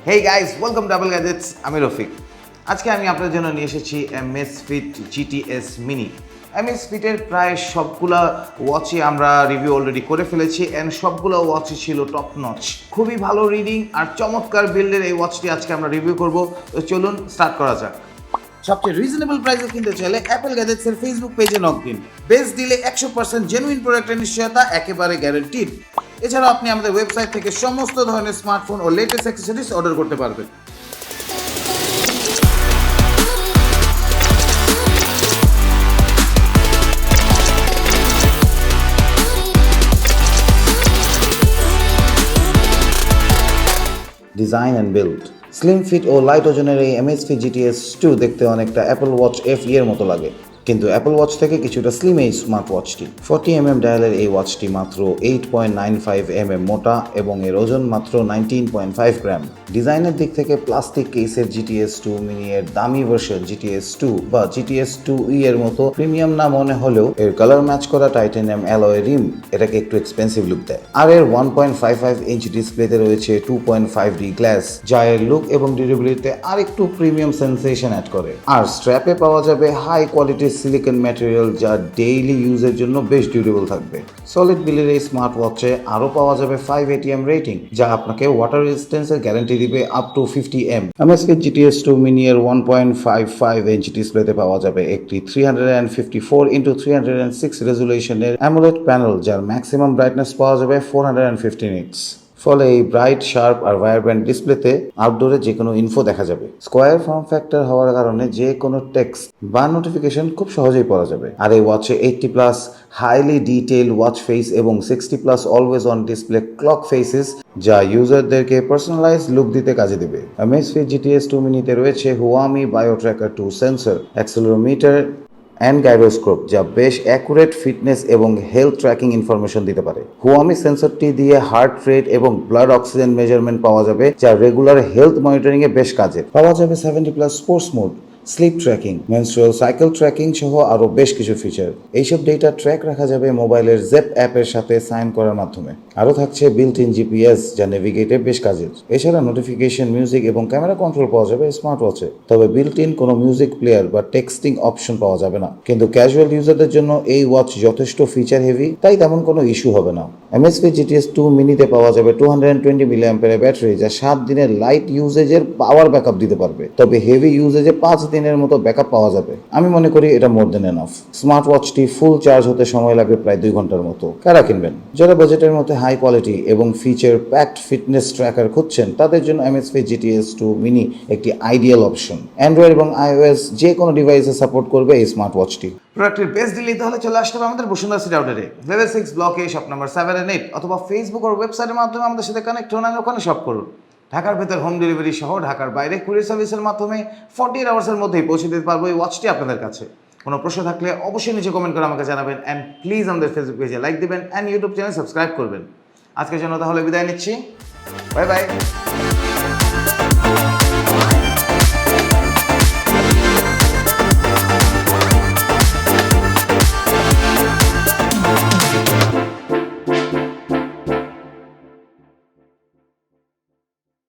Hey guys, welcome to Double Gadgets. আমি রফিক। আজকে আমি আপনাদের জন্য নিয়ে এসেছি Amazfit GTS Mini। Amazfit এর প্রায় সবগুলা ওয়াচই আমরা রিভিউ অলরেডি করে ফেলেছি এন্ড সবগুলো ওয়াচই ছিল টপ নচ। খুবই ভালো রিডিং আর চমৎকার বিল্ডের এই ওয়াচটি আজকে আমরা রিভিউ করব। তো চলুন স্টার্ট করা যাক। সবচেয়ে রিজনেবল প্রাইসে কিনতে চাইলে অ্যাপল গ্যাজেটস এর ফেসবুক পেজে নক দিন। বেস্ট ডিলে 100% জেনুইন প্রোডাক্টের নিশ্চয়তা একেবারে গ্যারান্টিড। এছাড়াও আপনি আমাদের ওয়েবসাইট থেকে সমস্ত ধরনের স্মার্টফোন ও লেটেস্ট অ্যাক্সেসরিজ অর্ডার করতে পারবেন। Design and build slim fit ও লাইট ওজনের এই Amazfit GTS 2 দেখতে অনেকটা অ্যাপল ওয়াচ FE এর মতো লাগে, কিন্তু অ্যাপল ওয়াচ থেকে কিছুটা স্লিম এই স্মার্ট ওয়াচটি। 40mm ডায়ালের এই ওয়াচটি মাত্র 8.95 মোটা এবং এর ওজন মাত্র 19.5 গ্রাম। ডিজাইনের দিক থেকে প্লাস্টিক কেসের GTS 2 মিনি এর দামি ভার্সন GTS 2 বা GTS 2E এর মতো প্রিমিয়াম না মনে হলেও এর কালার ম্যাচ করা টাইটানিয়াম অ্যালয় রিম এটাকে একটু এক্সপেন্সিভ লুক দেয়। আর এর 1.55 ইঞ্চ ডিসপ্লেতে রয়েছে 2.5D গ্লাস, যা এর লুক এবং ডিউরেবিলিটিতে আর একটু প্রিমিয়াম সেন্সেশন অ্যাড করে। আর স্ট্র্যাপে পাওয়া যাবে হাই কোয়ালিটির সিলিকন ম্যাটেরিয়াল, যা ডেইলি ইউজের জন্য বেশ ডিউরেবল থাকবে। সলিড বিলের এই স্মার্ট ওয়াচে আরও পাওয়া যাবে 5 ATM রেটিং, যা আপনাকে ওয়াটার রেজিস্ট্যান্সের গ্যারান্টি দিবে up to 50M। Amazfit GTS 2 mini এর 1.55 ইঞ্চ ডিসপ্লেতে পাওয়া যাবে একটি 354x306 রেজুলেশনের অ্যামোলেড প্যানেল, যার ম্যাক্সিমাম ব্রাইটনেস পাওয়া যাবে 450 নিটস। ফলে এই ব্রাইট, শার্প আর ভাইব্রেন্ট ডিসপ্লেতে আউটডোরে যে কোনো ইনফো দেখা যাবে। স্কোয়ার ফর্ম ফ্যাক্টর হওয়ার কারণে যে কোনো টেক্সট বা নোটিফিকেশন খুব সহজেই পড়া যাবে। আর এই ওয়াচে 80+ হাইলি ডিটেইলড ওয়াচ ফেস এবং 60+ always on display clock faces, যা ইউজারদেরকে পার্সোনালাইজ লুক দিতে কাজে দেবে। Amazfit GTS 2 মিনিতে রয়েছে Xiaomi বায়োট্র্যাকার 2 sensor, accelerometer and gyroscope, যা বেশ অ্যাকুরেট ফিটনেস এবং হেলথ ট্র্যাকিং ইনফরমেশন দিতে পারে। Xiaomi সেন্সরটি দিয়ে হার্ট রেট এবং ব্লাড অক্সিজেন মেজারমেন্ট পাওয়া যাবে, যা রেগুলার হেলথ মনিটরিং এ বেশ কাজের। পাওয়া যাবে 70+ sports mode, sleep tracking, menstrual cycle tracking সহ আরও বেশ কিছু ফিচার। এইসব ডেটা ট্র্যাক রাখা যাবে মোবাইলের জেপ অ্যাপের সাথে সাইন করার মাধ্যমে। আরও থাকছে বিল্ট ইন GPS, যা নেভিগেটে বেশ কাজের। এছাড়া নোটিফিকেশন, মিউজিক এবং ক্যামেরা কন্ট্রোল পাওয়া যাবে স্মার্ট ওয়াচে। তবে বিল্ট ইন কোনো মিউজিক প্লেয়ার বা টেক্সটিং অপশন পাওয়া যাবে না। কিন্তু ক্যাজুয়াল ইউজারদের জন্য এই ওয়াচ যথেষ্ট ফিচার হেভি, তাই তেমন কোনো ইস্যু হবে না। Amazfit GTS 2 মিনিতে পাওয়া যাবে 220 mAh ব্যাটারি, যা 7 দিনের লাইট ইউজেজের পাওয়ার ব্যাকআপ দিতে পারবে। তবে হেভি ইউজেজে 5 দিনের মতো ব্যাকআপ পাওয়া যাবে। আমি মনে করি এটা মোর দেন এনাফ। স্মার্ট ওয়াচটি ফুল চার্জ হতে সময় লাগবে প্রায় 2 ঘন্টার মতো। কারা কিনবেন? যারা বাজেটের মধ্যে হাই কোয়ালিটি এবং ফিচার প্যাকড ফিটনেস ট্র্যাকার খুঁজছেন, তাদের জন্য Amazfit GTS 2 মিনি একটি আইডিয়াল অপশন। অ্যান্ড্রয়েড এবং iOS যে কোনো ডিভাইসে সাপোর্ট করবে এই স্মার্ট ওয়াচটি। প্রোডাক্টের বেস্ট ডিল নিতে হলে চলে আসতে হবে আমাদের বসুন্ধরা সিটি আউটলেটে, লেভেল 6 ব্লকে, শপ নাম্বার 7 and 8, অথবা ফেসবুক আর ওয়েবসাইটের মাধ্যমে আমাদের সাথে কানেক্ট হন আর ওখানে শপ করুন। ঢাকার ভেতর হোম ডেলিভারি সহ ঢাকার বাইরে কুরিয়ার সার্ভিসের মাধ্যমে 48 আওয়ার্সের মধ্যেই পৌঁছে দিতে পারবো এই ওয়াচটি আপনাদের কাছে। কোনো প্রশ্ন থাকলে অবশ্যই নিচে কমেন্ট করে আমাকে জানাবেন অ্যান্ড প্লিজ আমাদের ফেসবুক পেজে লাইক দিবেন অ্যান্ড ইউটিউব চ্যানেল সাবস্ক্রাইব করবেন। আজকের জন্য তাহলে বিদায় নিচ্ছি, বাই বাই।